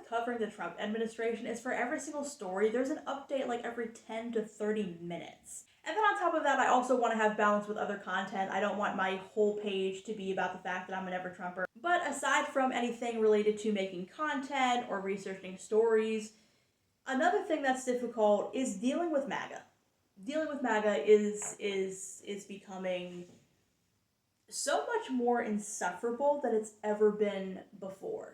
with covering the Trump administration is for every single story, there's an update like every 10 to 30 minutes. And then on top of that, I also want to have balance with other content. I don't want my whole page to be about the fact that I'm an ever-Trumper. But aside from anything related to making content or researching stories, another thing that's difficult is dealing with MAGA. Dealing with MAGA is becoming so much more insufferable than it's ever been before.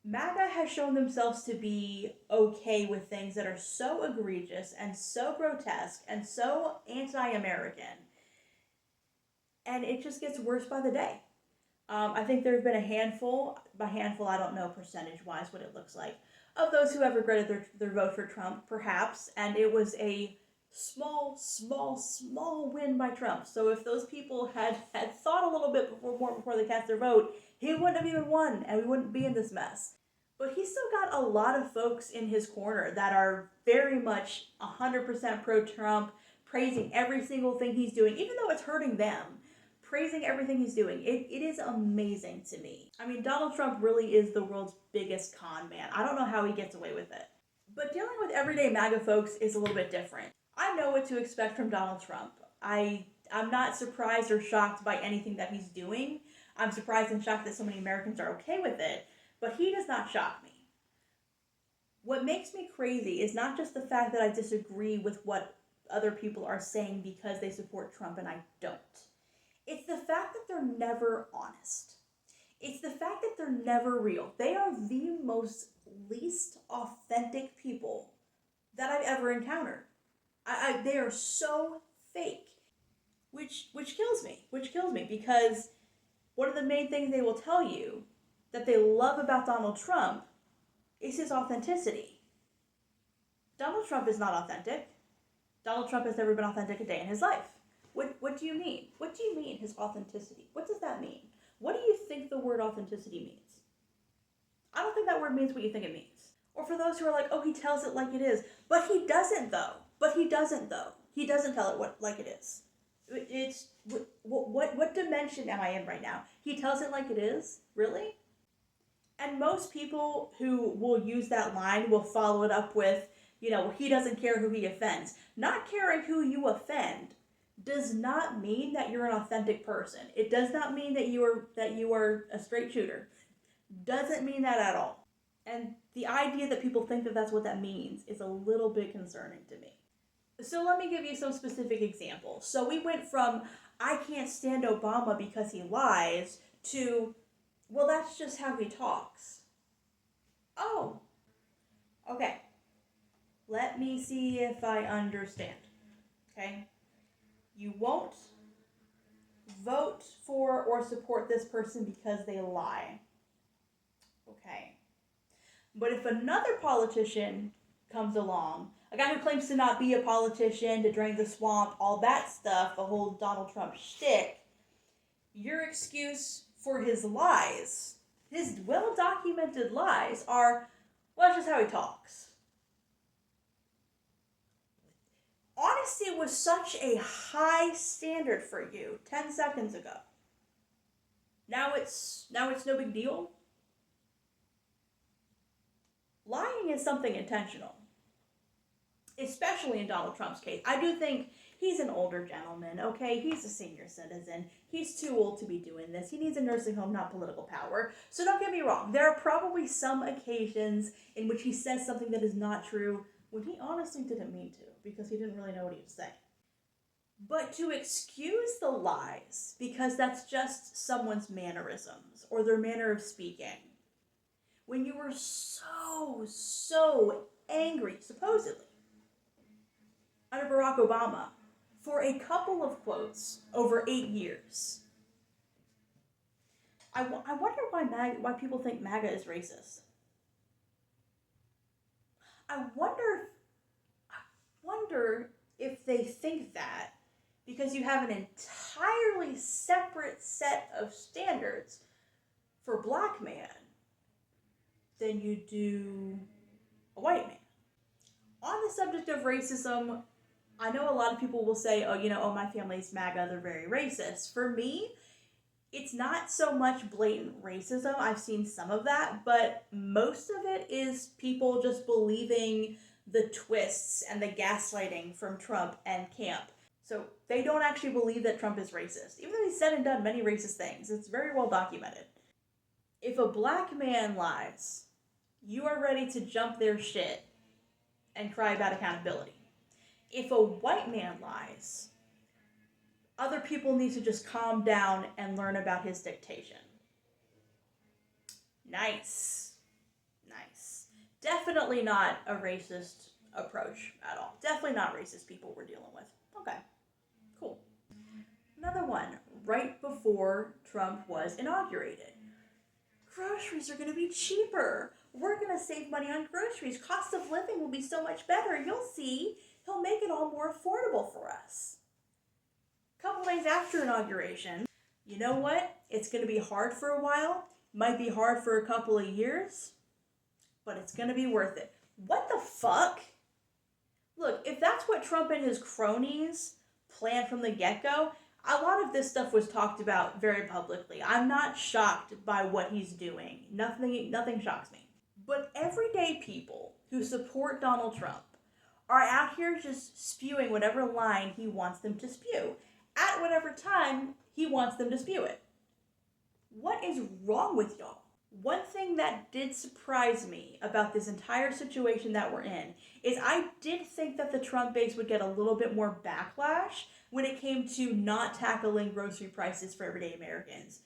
MAGA has shown themselves to be okay with things that are so egregious and so grotesque and so anti-American. And it just gets worse by the day. I think there have been a handful, by handful I don't know percentage-wise what it looks like, of those who have regretted their vote for Trump, perhaps, and it was a small win by Trump. So if those people had thought a little bit before they cast their vote, he wouldn't have even won, and we wouldn't be in this mess. But he's still got a lot of folks in his corner that are very much 100% pro-Trump, praising every single thing he's doing, even though it's hurting them. Praising everything he's doing. It is amazing to me. I mean, Donald Trump really is the world's biggest con man. I don't know how he gets away with it. But dealing with everyday MAGA folks is a little bit different. I know what to expect from Donald Trump. I'm not surprised or shocked by anything that he's doing. I'm surprised and shocked that so many Americans are okay with it, but he does not shock me. What makes me crazy is not just the fact that I disagree with what other people are saying because they support Trump and I don't. It's the fact that they're never honest. It's the fact that they're never real. They are the most least authentic people that I've ever encountered. They are so fake, which kills me. Which kills me because one of the main things they will tell you that they love about Donald Trump is his authenticity. Donald Trump is not authentic. Donald Trump has never been authentic a day in his life. What do you mean? What do you mean, his authenticity? What does that mean? What do you think the word authenticity means? I don't think that word means what you think it means. Or for those who are like, oh, he tells it like it is. But he doesn't, though. He doesn't tell it like it is. It's, what dimension am I in right now? He tells it like it is? Really? And most people who will use that line will follow it up with, he doesn't care who he offends. Not caring who you offend does not mean that you're an authentic person. It does not mean that you are a straight shooter. Doesn't mean that at all. And the idea that people think that that's what that means is a little bit concerning to me. So let me give you some specific examples. So we went from, I can't stand Obama because he lies, to, well, that's just how he talks. Oh, okay. Let me see if I understand. Okay? You won't vote for or support this person because they lie. Okay. But if another politician comes along, a guy who claims to not be a politician, to drain the swamp, all that stuff, the whole Donald Trump shtick, your excuse for his lies, his well-documented lies, are, well, that's just how he talks. Honesty was such a high standard for you 10 seconds ago. Now it's no big deal. Lying is something intentional, especially in Donald Trump's case. I do think he's an older gentleman, okay? He's a senior citizen. He's too old to be doing this. He needs a nursing home, not political power. So don't get me wrong. There are probably some occasions in which he says something that is not true when he honestly didn't mean to, because he didn't really know what he was saying. But to excuse the lies because that's just someone's mannerisms or their manner of speaking, when you were so angry, supposedly, under Barack Obama, for a couple of quotes over 8 years. I wonder why people think MAGA is racist. I wonder if they think that because you have an entirely separate set of standards for black man than you do a white man. On the subject of racism, I know a lot of people will say, oh, my family's MAGA, they're very racist. For me, It's not so much blatant racism. I've seen some of that, but most of it is people just believing the twists and the gaslighting from Trump and camp. So they don't actually believe that Trump is racist, even though he's said and done many racist things. It's very well documented. If a black man lies, you are ready to jump their shit and cry about accountability. If a white man lies, other people need to just calm down and learn about his dictation. Nice. Nice. Definitely not a racist approach at all. Definitely not racist people we're dealing with. Okay. Cool. Another one, right before Trump was inaugurated. Groceries are going to be cheaper. We're going to save money on groceries. Cost of living will be so much better. You'll see. He'll make it all more affordable for us. A couple days after inauguration, you know what? It's going to be hard for a while. Might be hard for a couple of years, but it's going to be worth it. What the fuck? Look, if that's what Trump and his cronies planned from the get-go, a lot of this stuff was talked about very publicly. I'm not shocked by what he's doing. Nothing shocks me. But everyday people who support Donald Trump are out here just spewing whatever line he wants them to spew at whatever time he wants them to spew it. What is wrong with y'all? One thing that did surprise me about this entire situation that we're in is I did think that the Trump base would get a little bit more backlash when it came to not tackling grocery prices for everyday Americans,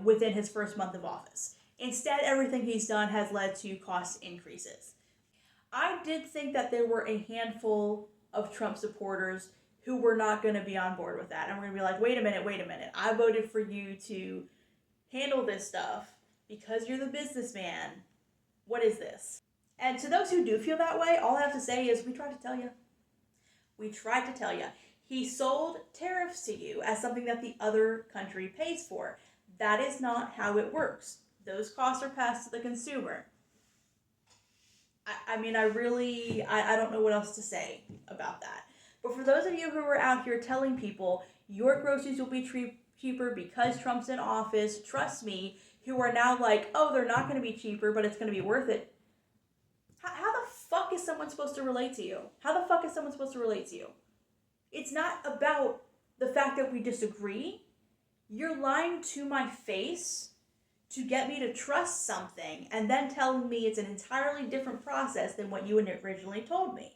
within his first month of office. Instead, everything he's done has led to cost increases. I did think that there were a handful of Trump supporters who were not going to be on board with that. And we're going to be like, wait a minute. I voted for you to handle this stuff because you're the businessman. What is this? And to those who do feel that way, all I have to say is we tried to tell you. We tried to tell you. He sold tariffs to you as something that the other country pays for. That is not how it works. Those costs are passed to the consumer. I don't know what else to say about that. But for those of you who are out here telling people your groceries will be cheaper because Trump's in office, trust me, who are now like, oh, they're not going to be cheaper, but it's going to be worth it. How the fuck is someone supposed to relate to you? It's not about the fact that we disagree. You're lying to my face to get me to trust something and then telling me it's an entirely different process than what you originally told me.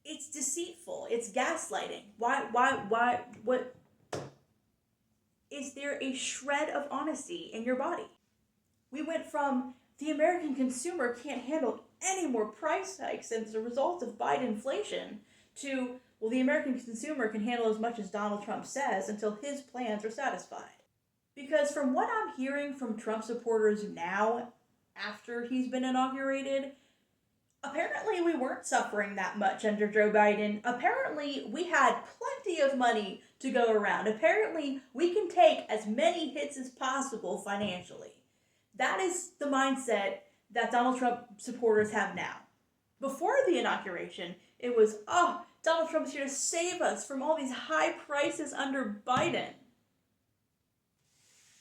It's deceitful. It's gaslighting. What? Is there a shred of honesty in your body? We went from the American consumer can't handle any more price hikes as a result of Biden inflation to, well, the American consumer can handle as much as Donald Trump says until his plans are satisfied. Because from what I'm hearing from Trump supporters now, after he's been inaugurated, apparently we weren't suffering that much under Joe Biden. Apparently we had plenty of money to go around. Apparently we can take as many hits as possible financially. That is the mindset that Donald Trump supporters have now. Before the inauguration, it was, oh, Donald Trump is here to save us from all these high prices under Biden.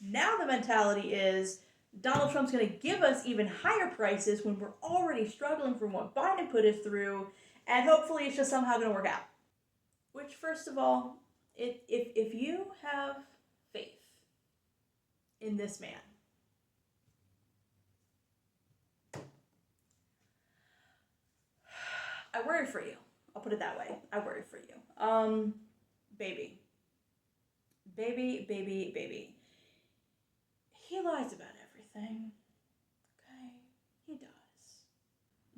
Now the mentality is Donald Trump's going to give us even higher prices when we're already struggling from what Biden put us through, and hopefully it's just somehow going to work out. Which, first of all, if you have faith in this man, I worry for you. I'll put it that way. I worry for you. Baby. He lies about everything. Okay? He does.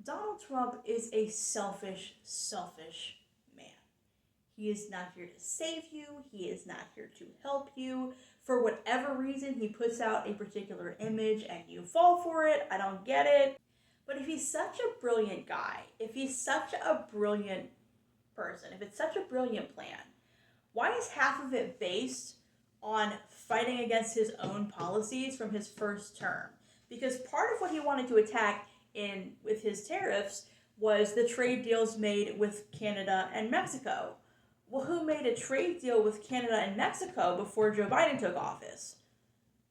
Donald Trump is a selfish man. He is not here to save you. He is not here to help you. For whatever reason, he puts out a particular image and you fall for it. I don't get it. But if he's such a brilliant guy, if he's such a brilliant person, if it's such a brilliant plan, why is half of it based on fighting against his own policies from his first term? Because part of what he wanted to attack with his tariffs was the trade deals made with Canada and Mexico. Well, who made a trade deal with Canada and Mexico before Joe Biden took office?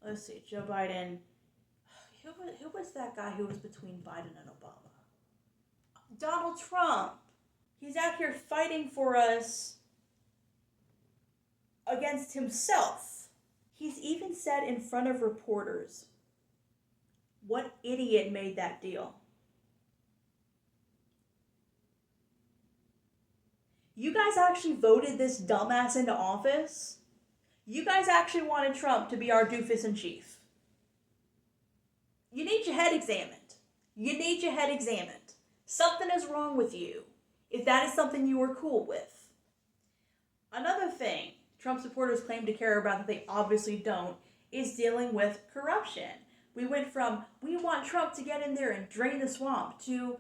Let's see, Joe Biden. Who was that guy who was between Biden and Obama? Donald Trump. He's out here fighting for us against himself. He's even said in front of reporters, what idiot made that deal? You guys actually voted this dumbass into office? You guys actually wanted Trump to be our doofus in chief. You need your head examined. You need your head examined. Something is wrong with you if that is something you are cool with. Another thing Trump supporters claim to care about that they obviously don't is dealing with corruption. We went from, we want Trump to get in there and drain the swamp, to,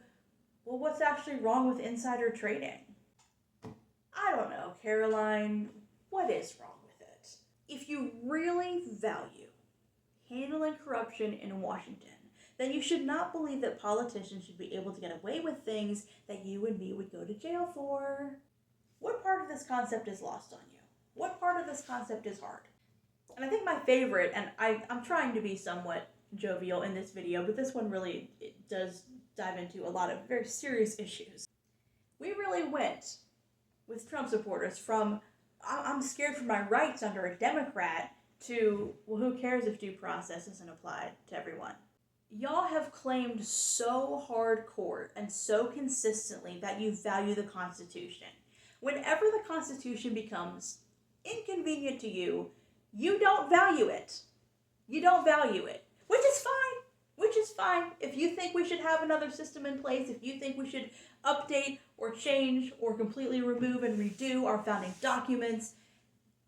well, what's actually wrong with insider trading? I don't know, Caroline, what is wrong with it? If you really value handling corruption in Washington, then you should not believe that politicians should be able to get away with things that you and me would go to jail for. What part of this concept is lost on you? What part of this concept is hard? And I think my favorite, and I'm trying to be somewhat jovial in this video, but this one really does dive into a lot of very serious issues. We really went with Trump supporters from, I'm scared for my rights under a Democrat, to, well, who cares if due process isn't applied to everyone? Y'all have claimed so hardcore and so consistently that you value the Constitution. Whenever the Constitution becomes inconvenient to you, you don't value it. You don't value it, which is fine. Which is fine. If you think we should have another system in place, if you think we should update or change or completely remove and redo our founding documents,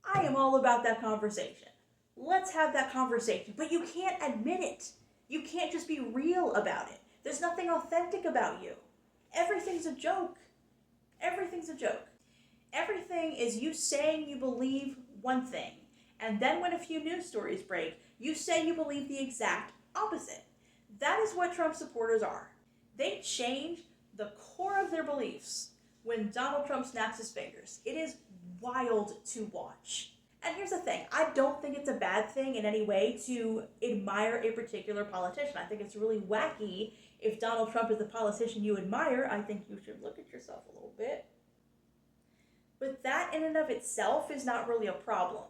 I am all about that conversation. Let's have that conversation. But you can't admit it. You can't just be real about it. There's nothing authentic about you. Everything's a joke. Everything's a joke. Everything is you saying you believe one thing, and then when a few news stories break, you say you believe the exact opposite. That is what Trump supporters are. They change the core of their beliefs when Donald Trump snaps his fingers. It is wild to watch. And here's the thing, I don't think it's a bad thing in any way to admire a particular politician. I think it's really wacky. If Donald Trump is the politician you admire, I think you should look at yourself a little bit. But that in and of itself is not really a problem.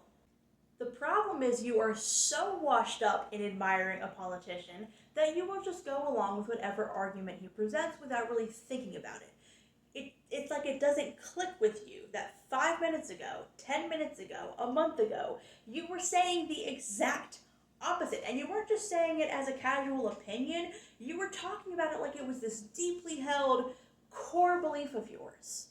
The problem is you are so washed up in admiring a politician that you will just go along with whatever argument he presents without really thinking about it. It's like it doesn't click with you that 5 minutes ago, 10 minutes ago, a month ago, you were saying the exact opposite. And you weren't just saying it as a casual opinion, you were talking about it like it was this deeply held core belief of yours.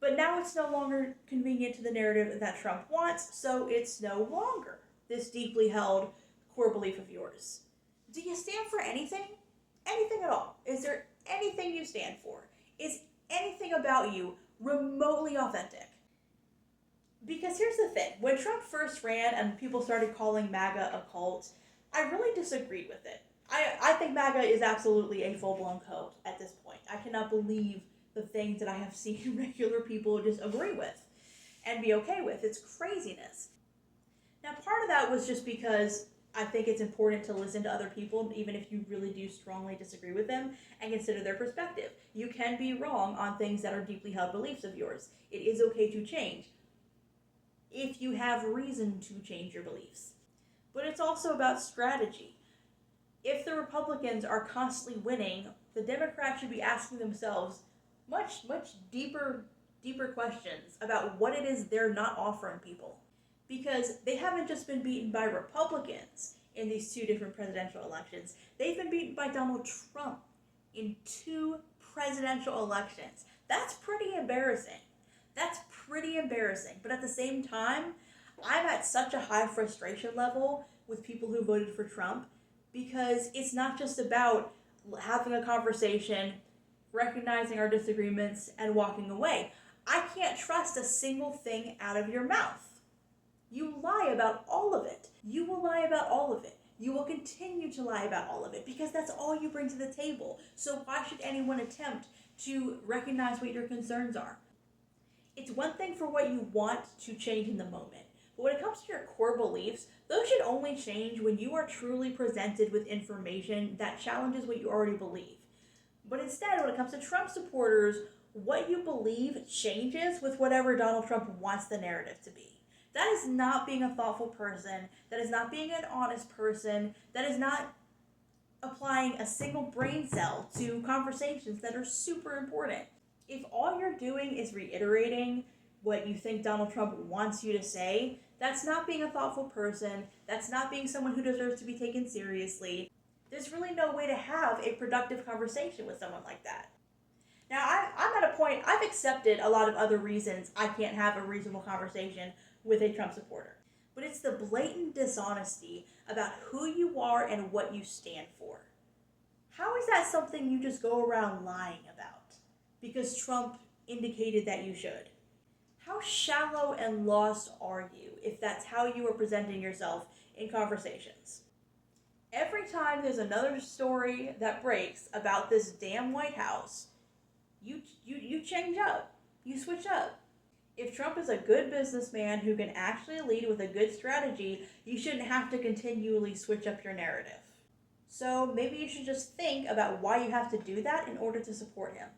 But now it's no longer convenient to the narrative that Trump wants, so it's no longer this deeply held core belief of yours. Do you stand for anything? Anything at all? Is there anything you stand for? Is anything about you remotely authentic? Because here's the thing, when Trump first ran and people started calling MAGA a cult, I really disagreed with it. I think MAGA is absolutely a full-blown cult at this point. I cannot believe the things that I have seen regular people just agree with and be okay with. It's craziness. Now, part of that was just because I think it's important to listen to other people, even if you really do strongly disagree with them, and consider their perspective. You can be wrong on things that are deeply held beliefs of yours. It is okay to change if you have reason to change your beliefs. But it's also about strategy. If the Republicans are constantly winning, the Democrats should be asking themselves much deeper questions about what it is they're not offering people. Because they haven't just been beaten by Republicans in these two different presidential elections. They've been beaten by Donald Trump in 2 presidential elections. That's pretty embarrassing. That's pretty embarrassing. But at the same time, I'm at such a high frustration level with people who voted for Trump because it's not just about having a conversation, recognizing our disagreements, and walking away. I can't trust a single thing out of your mouth. You lie about all of it. You will lie about all of it. You will continue to lie about all of it because that's all you bring to the table. So why should anyone attempt to recognize what your concerns are? It's one thing for what you want to change in the moment, but when it comes to your core beliefs, those should only change when you are truly presented with information that challenges what you already believe. But instead, when it comes to Trump supporters, what you believe changes with whatever Donald Trump wants the narrative to be. That is not being a thoughtful person. That is not being an honest person. That is not applying a single brain cell to conversations that are super important. If all you're doing is reiterating what you think Donald Trump wants you to say, that's not being a thoughtful person. That's not being someone who deserves to be taken seriously. There's really no way to have a productive conversation with someone like that. Now, I'm at a point, I've accepted a lot of other reasons I can't have a reasonable conversation with a Trump supporter. But it's the blatant dishonesty about who you are and what you stand for. How is that something you just go around lying about? Because Trump indicated that you should. How shallow and lost are you if that's how you are presenting yourself in conversations? Every time there's another story that breaks about this damn White House, you change up. You switch up. If Trump is a good businessman who can actually lead with a good strategy, you shouldn't have to continually switch up your narrative. So maybe you should just think about why you have to do that in order to support him.